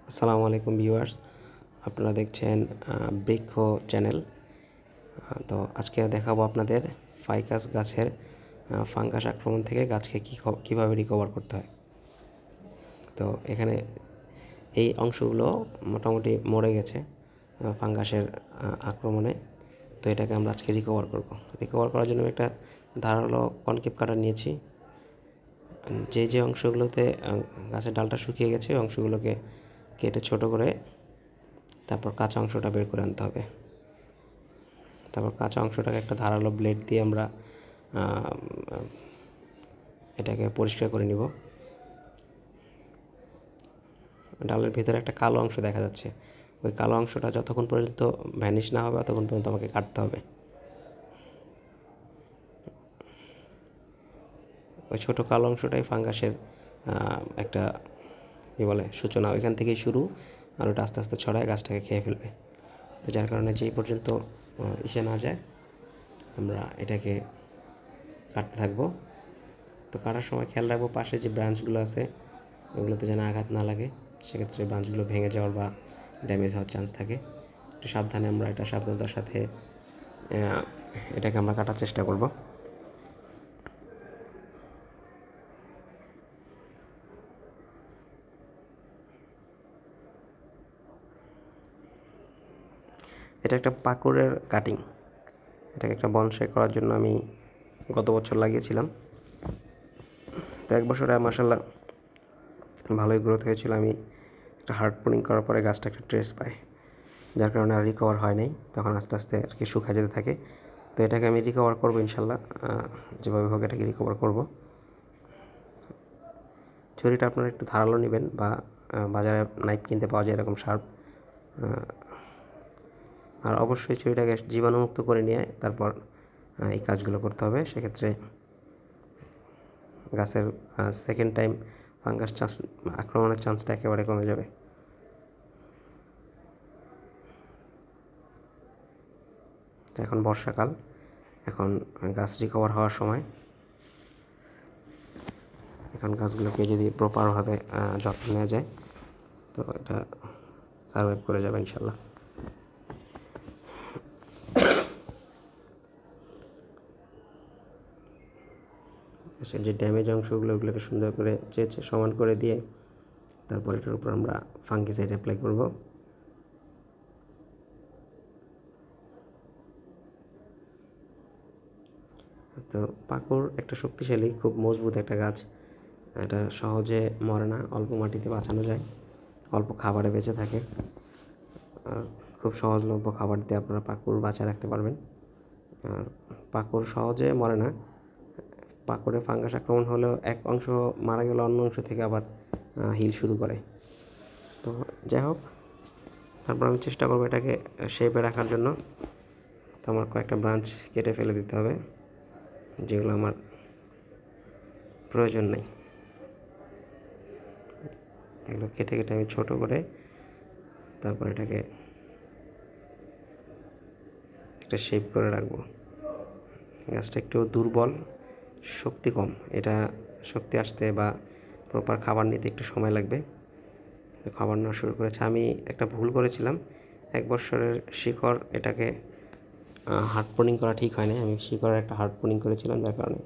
আসসালামু আলাইকুম ভিউয়ার্স, আপনারা দেখছেন বৃক্ষ চ্যানেল। তো আজকে দেখাবো আপনাদের ফাইকাস গাছের ফাঙ্গাস আক্রমণ থেকে গাছকে কীভাবে রিকভার করতে হয়। তো এখানে এই অংশগুলো মোটামুটি মরে গেছে ফাঙ্গাসের আক্রমণে। তো এটাকে আমরা আজকে রিকভার করব। রিকভার করার জন্য একটা ধারালো কনকেভ কাটার নিয়েছি। যে অংশগুলোতে গাছের ডালটা শুকিয়ে গেছে ওই অংশগুলোকে কেটে ছোট করে তারপর কাঁচা অংশটা বের করে আনতে হবে। তারপর কাঁচা অংশটাকে একটা ধারালো ব্লেড দিয়ে আমরা এটাকে পরিষ্কার করে নিব। ডালের ভিতরে একটা কালো অংশ দেখা যাচ্ছে, ওই কালো অংশটা যতক্ষণ পর্যন্ত ভ্যানিশ না হবে ততক্ষণ পর্যন্ত আমাকে কাটতে হবে। ওই ছোটো কালো অংশটাই ফাঙ্গাসের একটা কী বলে সূচনা, ওইখান থেকেই শুরু, আর ওটা আস্তে আস্তে ছড়ায় গাছটাকে খেয়ে ফেলবে। তো যার কারণে যেই পর্যন্ত ইসে না যায় আমরা এটাকে কাটতে থাকবো। তো কাটার সময় খেয়াল রাখবো পাশে যে ব্রাঞ্চগুলো আছে ওগুলোতে যেন আঘাত না লাগে, সেক্ষেত্রে ব্রাঞ্চগুলো ভেঙে যাওয়ার বা ড্যামেজ হওয়ার চান্স থাকে। একটু সাবধানে আমরা সাবধানতার সাথে এটাকে আমরা কাটার চেষ্টা করব। এটা একটা পাকুড়ের কাটিং। এটাকে একটা বনসাই করার জন্য আমি গত বছর লাগিয়েছিলাম। তো এক বছরে মাশাআল্লাহ ভালোই গ্রোথ হয়েছিল। আমি একটা হার্ড প্রুনিং করার পরে গাছটা একটা ট্রেস পায়, যার কারণে আর রিকভার হয় নাই, তখন আস্তে আস্তে আর কি শুকায় যেতে থাকে। তো এটাকে আমি রিকভার করবো ইনশাল্লাহ, যেভাবে হোক এটাকে রিকভার করব। ছুরিটা আপনারা একটু ধারালো নেবেন, বা বাজারে নাইফ কিনতে পাওয়া যায় এরকম শার্প। আর অবশ্যই ছুরিটাকে জীবাণুমুক্ত করে নিয়ে তারপর এই কাজগুলো করতে হবে। সেক্ষেত্রে গাছের সেকেন্ড টাইম ফাঙ্গাস আক্রমণের চান্সটা একেবারে কমে যাবে। এখন বর্ষাকাল, এখন গাছ রিকভার হওয়ার সময়। এখন গাছগুলোকে যদি প্রপারভাবে যত্ন নেওয়া যায় তো এটা সার্ভাইভ করে যাবে ইনশাল্লাহ। যে ড্যামেজ অংশগুলো ওগুলোকে সুন্দর করে চেঁচে সমান করে দিয়ে তারপর এটার উপর আমরা ফাঙ্গিসাইড অ্যাপ্লাই করব। তো পাকুড় একটা শক্তিশালী, খুব মজবুত একটা গাছ। এটা সহজে মরে না, অল্প মাটিতে বাঁচানো যায়, অল্প খাবারে বেঁচে থাকে। আর খুব সহজলভ্য খাবার দিয়ে আপনারা পাকুড় বাঁচায় রাখতে পারবেন। আর পাকুড় সহজে মরে না। পাকুড়ে ফাঙ্গাস আক্রমণ হলেও এক অংশ মারা গেলে অন্য অংশ থেকে আবার হিল শুরু করে। তো যাই হোক, তারপর আমি চেষ্টা করবো এটাকে শেপে রাখার জন্য। তো আমার কয়েকটা ব্রাঞ্চ কেটে ফেলে দিতে হবে, যেগুলো আমার প্রয়োজন নেই। এগুলো কেটে কেটে আমি ছোটো করে তারপর এটাকে একটা শেপ করে রাখবো। গাছটা একটু দুর্বল, শক্তি কম, এটা শক্তি আসতে বা প্রপার খাবার নিতে একটু সময় লাগবে। তো খাবার নেওয়া শুরু করেছে। আমি একটা ভুল করেছিলাম, 1 বছরের শিকড় এটাকে হার্ড প্রুনিং করা ঠিক হয় না। আমি শিকড়ের একটা হার্ড প্রুনিং করেছিলাম, যার কারণে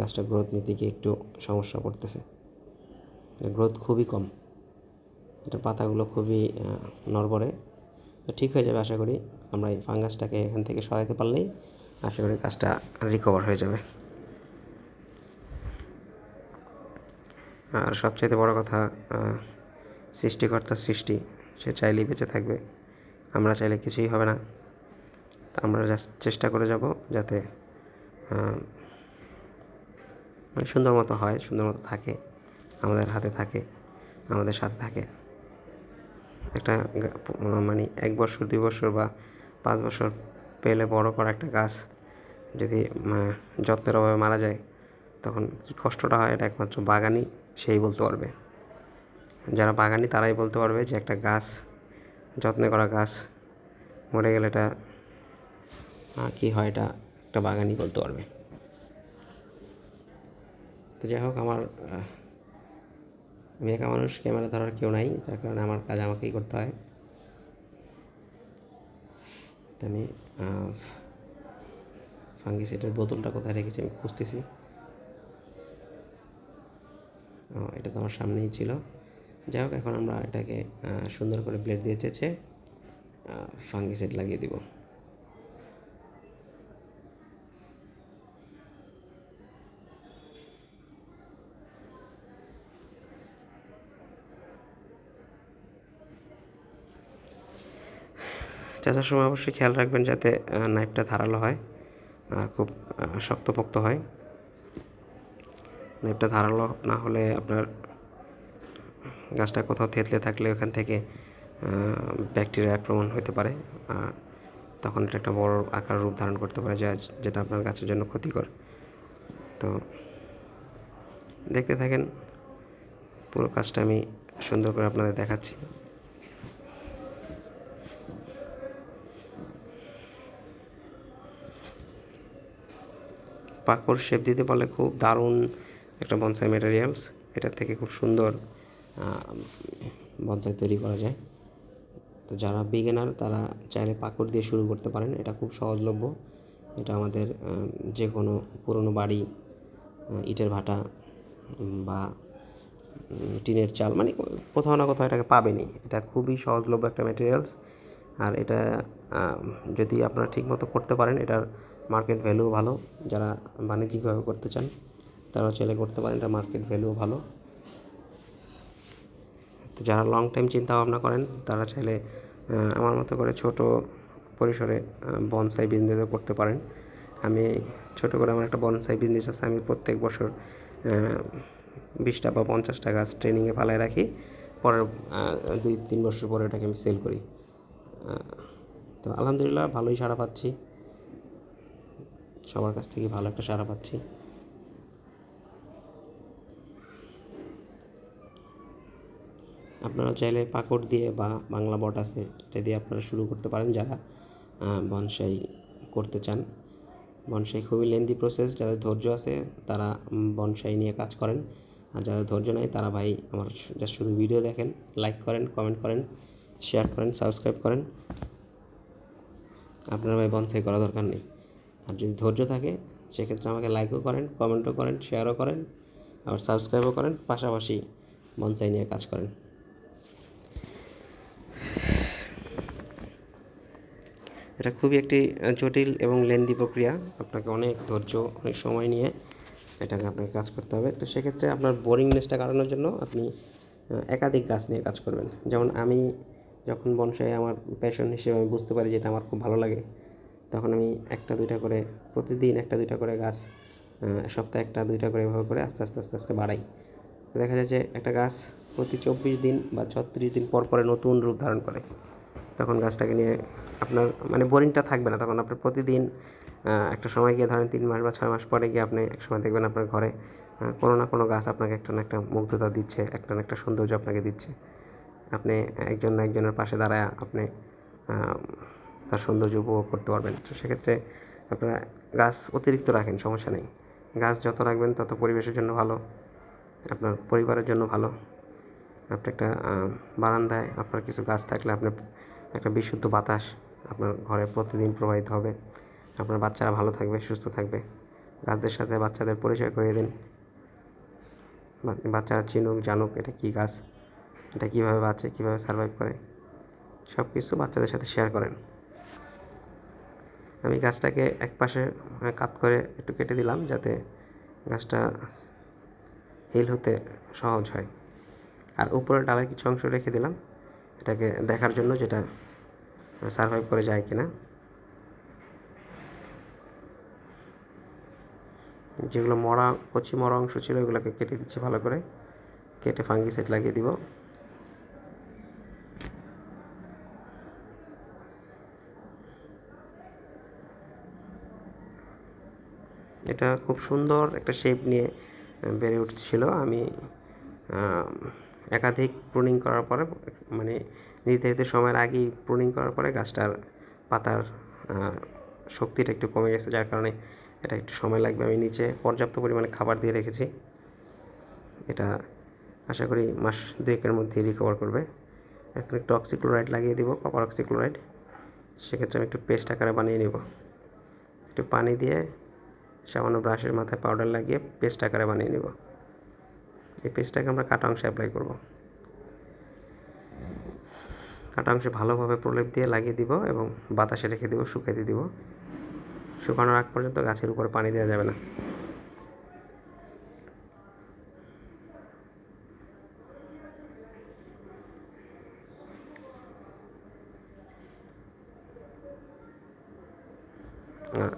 গাছটা গ্রোথ নিতে গিয়ে একটু সমস্যা পড়তেছে। গ্রোথ খুবই কম, এটা পাতাগুলো খুবই নড়বড়ে। তো ঠিক হয়ে যাবে আশা করি। আমরা এই ফাঙ্গাসটাকে এখান থেকে সরাতে পারলেই আশা করি গাছটা রিকভার হয়ে যাবে। আর সবচাইতে বড় কথা, সৃষ্টিকর্তার সৃষ্টি, সে চাইলেই বেঁচে থাকবে, আমরা চাইলে কিছুই হবে না। আমরা জাস্ট চেষ্টা করে যাব যাতে মানে সুন্দর মতো হয়, সুন্দর মতো থাকে, আমাদের হাতে থাকে, আমাদের সাথে থাকে। একটা মানে 1 বছর 2 বছর বা 5 বছর পেলে বড় করা একটা গাছ যদি যত্নের অভাবে মারা যায় তখন কী কষ্টটা হয়, এটা একমাত্র বাগানি সেই বলতে পারবে। যারা বাগানি তারাই বলতে পারবে যে একটা গাছ, যত্নে করা গাছ মরে গেলে এটা কী হয়, এটা একটা বাগানি বলতে পারবে। তো যাই হোক, আমার আমি একা মানুষ, ক্যামেরা ধরার কেউ নাই, তার কারণে আমার কাজ আমাকেই করতে হয়। তো আমি ফাঙ্গিসাইডের বোতলটা কোথায় রেখেছি আমি খুঁজতেছি। এটা তো আমার সামনেই ছিল। যাই হোক, এখন আমরা এটাকে সুন্দর করে ব্লেড দিয়ে চেঁচে ফাঙ্গিসাইড লাগিয়ে দিব। চেঁচার সময় অবশ্যই খেয়াল রাখবেন যাতে নাইফটা ধারালো হয় আর খুব শক্তপোক্ত হয়। নাইফটা ধারালো না হলে আপনার গাছটা কোথাও থেতলে থাকলে ওখান থেকে ব্যাকটেরিয়া আক্রমণ হতে পারে, তখন এটা একটা বড় আকার রূপ ধারণ করতে পারে, যেটা আপনার গাছের জন্য ক্ষতিকর। তো দেখতে থাকেন, পুরো কাজটা আমি সুন্দর করে আপনাদের দেখাচ্ছি। পাকড় শেপ দিতে পারলে খুব দারুণ একটা বনসাই ম্যাটেরিয়ালস, এটার থেকে খুব সুন্দর বনসাই তৈরি করা যায়। তো যারা বিগিনার তারা চাইলে পাকড় দিয়ে শুরু করতে পারেন, এটা খুব সহজলভ্য। এটা আমাদের যে কোনো পুরনো বাড়ি, ইটের ভাটা বা টিনের চাল, মানে কোথাও না কোথাও এটাকে পাবেনই। এটা খুবই সহজলভ্য একটা ম্যাটেরিয়ালস, আর এটা যদি আপনারা ঠিকমতো করতে পারেন এটার মার্কেট ভ্যালুও ভালো। যারা বাণিজ্যিকভাবে করতে চান তারাও চাইলে করতে পারেন, এটা মার্কেট ভ্যালুও ভালো। তো যারা লং টাইম চিন্তা ভাবনা করেন তারা চাইলে আমার মতো করে ছোট পরিসরে বনসাই বিজনেসও করতে পারেন। আমি ছোটো করে আমার একটা বনসাই বিজনেস আছে, আমি প্রত্যেক বছর 20টা বা 50টা গাছ ট্রেনিংয়ে ফালায় রাখি, পরের 2-3 বছর পরে ওটাকে আমি সেল করি। তো আলহামদুলিল্লাহ ভালোই সাড়া পাচ্ছি, সবার কাছ থেকে ভালো একটা সাড়া পাচ্ছি। আপনারা চাইলে পাকড় দিয়ে বা বাংলা বট আছে এটা দিয়ে আপনারা শুরু করতে পারেন, যারা বনসাই করতে চান। বনসাই খুবই লেন্দি প্রসেস, যাদের ধৈর্য আছে তারা বনসাই নিয়ে কাজ করেন, আর যাদের ধৈর্য নাই তারা ভাই আমার জাস্ট শুধু ভিডিও দেখেন, লাইক করেন, কমেন্ট করেন, শেয়ার করেন, সাবস্ক্রাইব করেন। আপনার ভাই বনসাই করা দরকার নেই। আর যদি ধৈর্য থাকে সেক্ষেত্রে আমাকে লাইকও করেন, কমেন্টও করেন, শেয়ারও করেন, আবার সাবস্ক্রাইবও করেন, পাশাপাশি বনসাই নিয়ে কাজ করেন। এটা খুবই একটি জটিল এবং লেন্দি প্রক্রিয়া, আপনাকে অনেক ধৈর্য, অনেক সময় নিয়ে এটাকে আপনাকে কাজ করতে হবে। তো সেক্ষেত্রে আপনার বোরিংনেসটা কাটানোর জন্য আপনি একাধিক গাছ নিয়ে কাজ করবেন। যেমন আমি যখন বনসাই আমার প্যাশন হিসেবে আমি বুঝতে পারি যে এটা আমার খুব ভালো লাগে, তখন আমি একটা দুইটা করে প্রতিদিন একটা দুইটা করে গাছ, সপ্তাহে একটা দুইটা করে এভাবে করে আস্তে আস্তে আস্তে আস্তে বাড়াই। তো দেখা যায় যে একটা গাছ প্রতি 24 দিন বা 36 দিন পর পরে নতুন রূপ ধারণ করে। তখন গাছটাকে নিয়ে আপনার মানে বোরিংটা থাকবে না। তখন আপনার প্রতিদিন একটা সময় গিয়ে ধরেন 3 মাস বা 6 মাস পরে গিয়ে আপনি একসময় দেখবেন আপনার ঘরে কোনো না কোনো গাছ আপনাকে একটা না একটা মুগ্ধতা দিচ্ছে, একটা না একটা সৌন্দর্য আপনাকে দিচ্ছে। আপনি একজন না একজনের পাশে দাঁড়ায় আপনি তার সৌন্দর্য উপভোগ করতে পারবেন। তো সেক্ষেত্রে আপনারা গাছ অতিরিক্ত রাখেন, সমস্যা নেই। গাছ যত রাখবেন তত পরিবেশের জন্য ভালো, আপনার পরিবারের জন্য ভালো। আপনি একটা বারান্দায় আপনার কিছু গাছ থাকলে আপনার একটা বিশুদ্ধ বাতাস আপনার ঘরে প্রতিদিন প্রবাহিত হবে, আপনার বাচ্চারা ভালো থাকবে, সুস্থ থাকবে। গাছদের সাথে বাচ্চাদের পরিচয় করিয়ে দিন, বাচ্চারা চিনুক, জানুক এটা কী গাছ, এটা কীভাবে বাঁচে, কীভাবে সারভাইভ করে, সব কিছু বাচ্চাদের সাথে শেয়ার করেন। আমি গাছটাকে এক পাশে কাত করে একটু কেটে দিলাম যাতে গাছটা হিল হতে সহজ হয়, আর উপরের ডালের কিছু অংশ রেখে দিলাম এটাকে দেখার জন্য যেটা সারভাইভ করে যায় কিনা। যেগুলো কচি মরা অংশ ছিল ওগুলোকে কেটে দিচ্ছি ভালো করে, কেটে ফাঙ্গিসাইড লাগিয়ে দিব। এটা খুব সুন্দর একটা শেপ নিয়ে বেড়ে উঠছিল। আমি একাধিক প্রুনিং করার পরে, মানে নির্ধারিত সময়ের আগেই প্রুনিং করার পরে গাছটার পাতার শক্তিটা একটু কমে গেছে, যার কারণে এটা একটু সময় লাগবে। আমি নিচে পর্যাপ্ত পরিমাণে খাবার দিয়ে রেখেছি, এটা আশা করি মাস 2-1-এর মধ্যে রিকভার করবে। এখন একটু অক্সিক্লোরাইড লাগিয়ে দিব, কপার অক্সিক্লোরাইড। সেক্ষেত্রে আমি একটু পেস্ট আকারে বানিয়ে নেব। একটু পানি দিয়ে সামান্য ব্রাশের মাথায় পাউডার লাগিয়ে পেস্ট আকারে বানিয়ে নেব। এই পেস্টটাকে আমরা কাটা অংশে অ্যাপ্লাই করব। কাটা অংশে ভালোভাবে প্রলেপ দিয়ে লাগিয়ে দিব এবং বাতাসে রেখে দিব, শুকাতে দিব। শুকানোর আগ পর্যন্ত গাছের উপরে পানি দেওয়া যাবে না।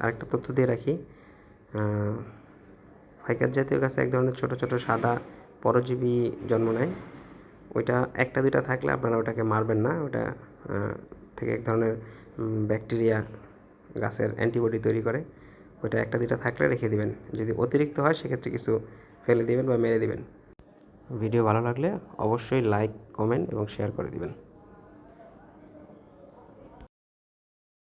আরেকটা তথ্য দিয়ে রাখি, ফাইকাস জাতীয় গাছে এক ধরনের ছোটো ছোটো সাদা পরজীবী জন্ম নেয়। ওইটা 1-2টা থাকলে আপনারা ওটাকে মারবেন না। ওটা থেকে এক ধরনের ব্যাকটেরিয়া গাছের অ্যান্টিবডি তৈরি করে। ওইটা 1-2টা থাকলে রেখে দিবেন। যদি অতিরিক্ত হয় সেক্ষেত্রে কিছু ফেলে দিবেন বা মেরে দিবেন। ভিডিও ভালো লাগলে অবশ্যই লাইক, কমেন্ট এবং শেয়ার করে দিবেন।